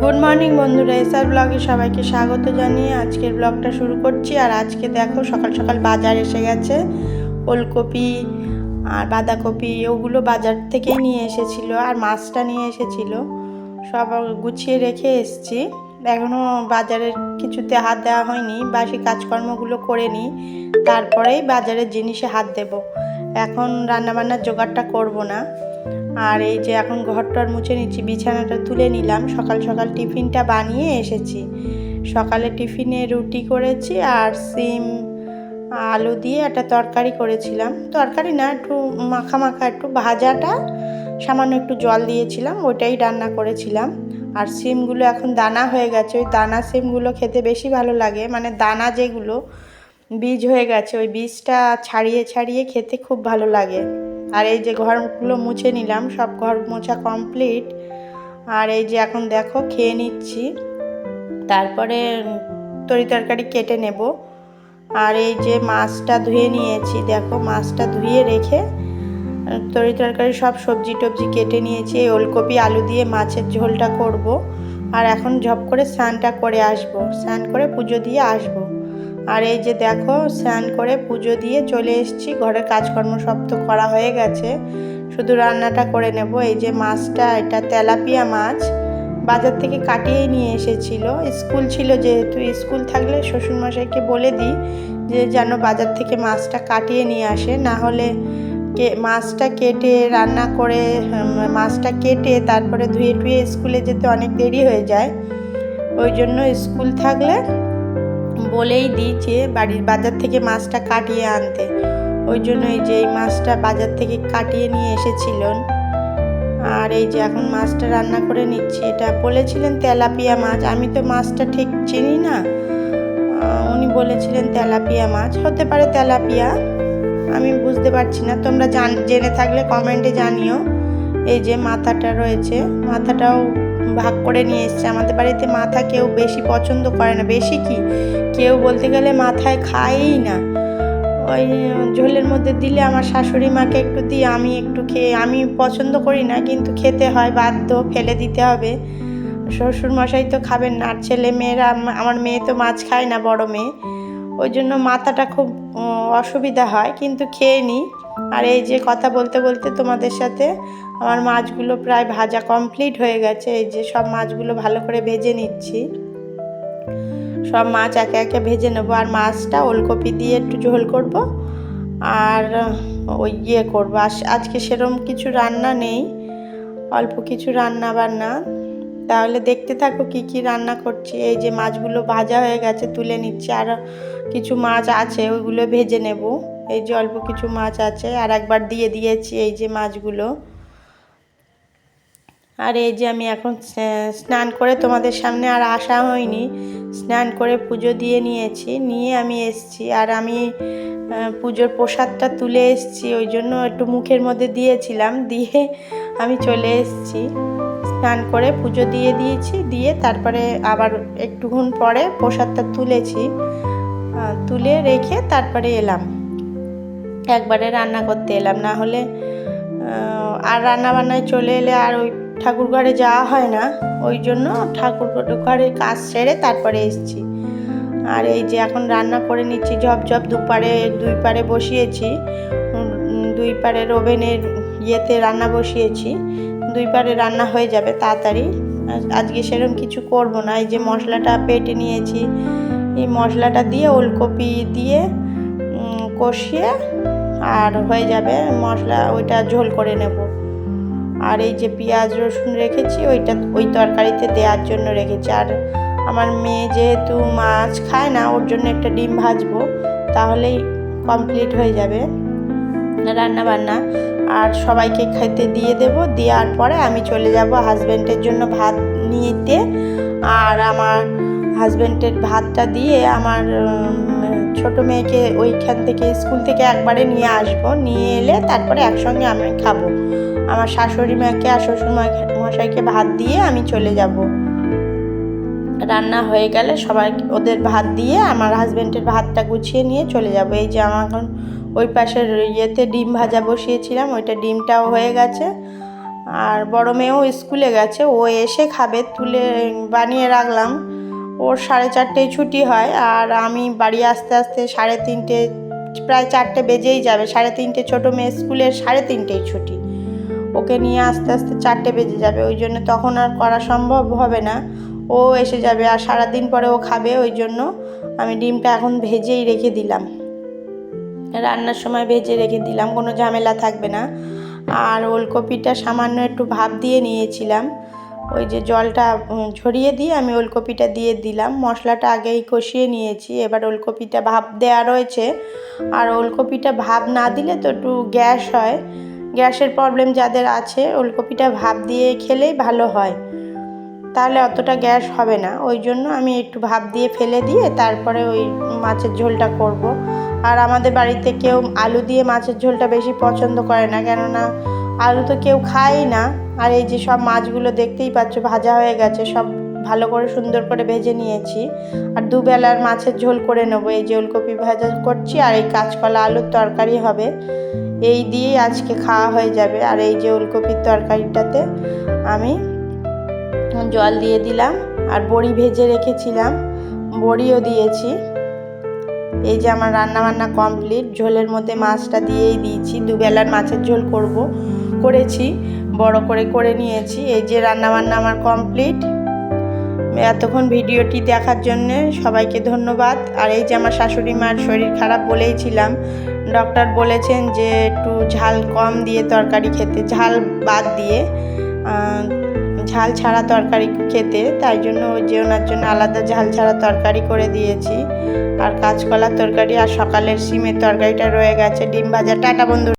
Good morning বন্ধুরা, SR ব্লগে সবাইকে স্বাগত জানিয়ে আজকের ব্লগটা শুরু করছি। আর আজকে দেখো সকাল সকাল বাজার এসে গেছে। ওলকপি আর বাঁধাকপি ওগুলো বাজার থেকেই নিয়ে এসেছিল, আর মাছটা নিয়ে এসেছিল। সব গুছিয়ে রেখে এসেছি। এখনও বাজারের কিছুতে হাত দেওয়া হয়নি, বাসি কাজকর্মগুলো করে নিই, তারপরেই বাজারের জিনিসে হাত দেব। এখন রান্নাবান্নার জোগাড়টা করব না। আর এই যে এখন ঘরটার মুছে নিচ্ছি, বিছানাটা তুলে নিলাম। সকাল সকাল টিফিনটা বানিয়ে এসেছি। সকালে টিফিনে রুটি করেছি আর সিম আলু দিয়ে একটা তরকারি করেছিলাম। তরকারি না, একটু মাখা মাখা, একটু ভাজাটা সামান্য একটু জল দিয়েছিলাম, ওইটাই রান্না করেছিলাম। আর সিমগুলো এখন দানা হয়ে গেছে, ওই দানা সিমগুলো খেতে বেশি ভালো লাগে। মানে দানা যেগুলো বীজ হয়ে গেছে, ওই বীজটা ছাড়িয়ে ছাড়িয়ে খেতে খুব ভালো লাগে। আর এই যে ঘরগুলো মুছে নিলাম, সব ঘর মোছা কমপ্লিট। আর এই যে এখন দেখো খেয়ে নিচ্ছি, তারপরে তরকারি কেটে নেব। আর এই যে মাছটা ধুয়ে নিয়েছি, দেখো মাছটা ধুয়ে রেখে তরকারি সব সবজি টবজি কেটে নিয়েছি। এই ওলকপি আলু দিয়ে মাছের ঝোলটা করব। আর এখন ঝপ করে স্নানটা করে আসবো, স্নান করে পুজো দিয়ে আসবো। আর এই যে দেখো স্নান করে পুজো দিয়ে চলে এসেছি। ঘরের কাজকর্ম সব তো করা হয়ে গেছে, শুধু রান্নাটা করে নেব। এই যে মাছটা, এটা তেলাপিয়া মাছ, বাজার থেকে কাটিয়ে নিয়ে এসেছিল। স্কুল ছিল যেহেতু, স্কুল থাকলে শ্বশুরমশাইকে বলে দিই যে যেন বাজার থেকে মাছটা কাটিয়ে নিয়ে আসে, না হলে মাছটা কেটে রান্না করে, মাছটা কেটে তারপরে ধুয়ে টুয়ে স্কুলে যেতে অনেক দেরি হয়ে যায়। ওই জন্য স্কুল থাকলে বলেই দিই যে বাড়ির বাজার থেকে মাছটা কাটিয়ে আনতে। ওই জন্য এই যে এই মাছটা বাজার থেকে কাটিয়ে নিয়ে এসেছিলেন। আর এই যে এখন মাছটা রান্না করে নিচ্ছি। এটা বলেছিলেন তেলাপিয়া মাছ, আমি তো মাছটা ঠিক চিনি না। উনি বলেছিলেন তেলাপিয়া মাছ, হতে পারে তেলাপিয়া, আমি বুঝতে পারছি না। তোমরা জেনে থাকলে কমেন্টে জানিও। এই যে মাথাটা রয়েছে, মাথাটাও ভাগ করে নিয়ে এসছে। আমাদের বাড়িতে মাথা কেউ বেশি পছন্দ করে না, বেশি কি কেউ বলতে গেলে মাথায় খায়ই না। ওই ঝোলের মধ্যে দিলে আমার শাশুড়ি মাকে একটু দিই, আমি একটু খেয়ে, আমি পছন্দ করি না কিন্তু খেতে হয়, বাধ্য, ফেলে দিতে হবে। শ্বশুরমশাই তো খাবেন না, আর ছেলে মেয়েরা, আমার মেয়ে তো মাছ খায় না, বড় মেয়ে, ওই জন্য মাথাটা খুব অসুবিধা হয়, কিন্তু খেয়ে নিই। আর এই যে কথা বলতে বলতে তোমাদের সাথে আমার মাছগুলো প্রায় ভাজা কমপ্লিট হয়ে গেছে। এই যে সব মাছগুলো ভালো করে ভেজে নিচ্ছি, সব মাছ একে একে ভেজে নেবো। আর মাছটা ওলকপি দিয়ে একটু ঝোল করব, আর ওই করবো। আজকে সেরকম কিছু রান্না নেই, অল্প কিছু রান্না বান্না। তাহলে দেখতে থাকো কি কি রান্না করছি। এই যে মাছগুলো ভাজা হয়ে গেছে, তুলে নিচ্ছি। আর কিছু মাছ আছে, ওইগুলো ভেজে নেব। এই যে অল্প কিছু মাছ আছে, আর একবার দিয়ে দিয়েছি এই যে মাছগুলো। আর এই যে আমি এখন স্নান করে, তোমাদের সামনে আর আসা হয়নি, স্নান করে পুজো দিয়ে নিয়েছি, নিয়ে আমি এসছি। আর আমি পুজোর প্রসাদটা তুলে এসছি, ওই জন্য একটু মুখের মধ্যে দিয়েছিলাম, দিয়ে আমি চলে এসছি। স্নান করে পুজো দিয়ে দিয়েছি, দিয়ে তারপরে আবার একটুক্ষণ পরে প্রসাদটা তুলেছি, তুলে রেখে তারপরে এলাম, একবারে রান্না করতে এলাম। না হলে আর রান্নাবান্নায় চলে এলে আর ওই ঠাকুর ঘরে যাওয়া হয় না, ওই জন্য ঠাকুর ঘরের কাজ সেরে তারপরে এসেছি। আর এই যে এখন রান্না করে নিচ্ছি ঝপঝপ। দুই পারে বসিয়েছি, দুই পারের ওভেনের ইয়েতে রান্না বসিয়েছি, দুই পারে রান্না হয়ে যাবে তাড়াতাড়ি। আজকে সেরকম কিছু করব না। এই যে মশলাটা বেটে নিয়েছি, এই মশলাটা দিয়ে ওলকপি দিয়ে কষিয়ে আর হয়ে যাবে মশলা, ওইটা ঝোল করে নেব। আর এই যে পেঁয়াজ রসুন রেখেছি, ওই তরকারিতে দেওয়ার জন্য রেখেছি। আর আমার মেয়ে যেহেতু মাছ খায় না, ওর জন্য একটা ডিম ভাজবো, তাহলেই কমপ্লিট হয়ে যাবে রান্না বান্না। আর সবাইকে খেতে দিয়ে দেব, দেওয়ার পরে আমি চলে যাব হাজব্যান্ডের জন্য ভাত নিতে। আর আমার হাজব্যান্ডের ভাতটা দিয়ে আমার ছোটো মেয়েকে ওইখান থেকে স্কুল থেকে একবারে নিয়ে আসবো, নিয়ে এলে তারপরে একসঙ্গে আমি খাবো। আমার শাশুড়ি মাকে আর শ্বশুর মশাইকে ভাত দিয়ে আমি চলে যাব। রান্না হয়ে গেলে সবাই ওদের ভাত দিয়ে আমার হাজব্যান্ডের ভাতটা গুছিয়ে নিয়ে চলে যাব। এই যে আমার এখন ওই পাশের ইয়েতে ডিম ভাজা বসিয়েছিলাম, ওইটা ডিমটাও হয়ে গেছে। আর বড় মেয়েও স্কুলে গেছে, ও এসে খাবে, তুলে বানিয়ে রাখলাম। ওর 4:30 ছুটি হয়, আর আমি বাড়ি আসতে আসতে 3:30, প্রায় 4টে বেজেই যাবে। 3:30 ছোটো মেয়ে স্কুলের 3:30 ছুটি, ওকে নিয়ে আস্তে আস্তে 4টে বেজে যাবে। ওই জন্য তখন আর করা সম্ভব হবে না, ও এসে যাবে আর সারাদিন পরে ও খাবে। ওই জন্য আমি ডিমটা এখন ভেজেই রেখে দিলাম, রান্নার সময় ভেজে রেখে দিলাম, কোনো ঝামেলা থাকবে না। আর ওলকপিটা সামান্য একটু ভাপ দিয়ে নিয়েছিলাম, ওই যে জলটা ঝরিয়ে দিয়ে আমি ওলকপিটা দিয়ে দিলাম। মশলাটা আগেই কষিয়ে নিয়েছি, এবার ওলকপিটা ভাপ দেওয়া রয়েছে। আর ওলকপিটা ভাপ না দিলে তো একটু গ্যাস হয়, গ্যাসের প্রবলেম যাদের আছে ওলকপিটা ভাপ দিয়ে খেলেই ভালো হয়, তাহলে অতটা গ্যাস হবে না। ওই জন্য আমি একটু ভাপ দিয়ে ফেলে দিয়ে তারপরে ওই মাছের ঝোলটা করব। আর আমাদের বাড়িতে কেউ আলু দিয়ে মাছের ঝোলটা বেশি পছন্দ করে না, কেননা আলু তো কেউ খায়ই না। আর এই যে সব মাছগুলো দেখতেই পাচ্ছ ভাজা হয়ে গেছে, সব ভালো করে সুন্দর করে ভেজে নিয়েছি। আর দুবেলার মাছের ঝোল করে নেবো। এই যে ওলকপি ভাজা করছি আর এই কাঁচকলা আলুর তরকারি হবে, এই দিয়েই আজকে খাওয়া হয়ে যাবে। আর এই যে ওলকপির তরকারিটাতে আমি জল দিয়ে দিলাম, আর বড়ি ভেজে রেখেছিলাম, বড়িও দিয়েছি। এই যে আমার রান্নাবান্না কমপ্লিট, ঝোলের মধ্যে মাছটা দিয়েই দিয়েছি। দুবেলার মাছের ঝোল করেছি, বড় করে নিয়েছি। এই যে রান্নাবান্না আমার কমপ্লিট। এতক্ষণ ভিডিওটি দেখার জন্য সবাইকে ধন্যবাদ। আর এই যে আমার শাশুড়ি মার শরীর খারাপ বলেইছিলাম, ডক্টর বলেছেন যে একটু ঝাল কম দিয়ে তরকারি খেতে, ঝাল বাদ দিয়ে ঝাল ছাড়া তরকারি খেতে, তাই জন্য ওই যে ওনার জন্য আলাদা ঝাল ছাড়া তরকারি করে দিয়েছি। আর কাঁচকলার তরকারি, আর সকালের সিমের তরকারিটা রয়ে গেছে, ডিম ভাজা। টাটা বন্ধু।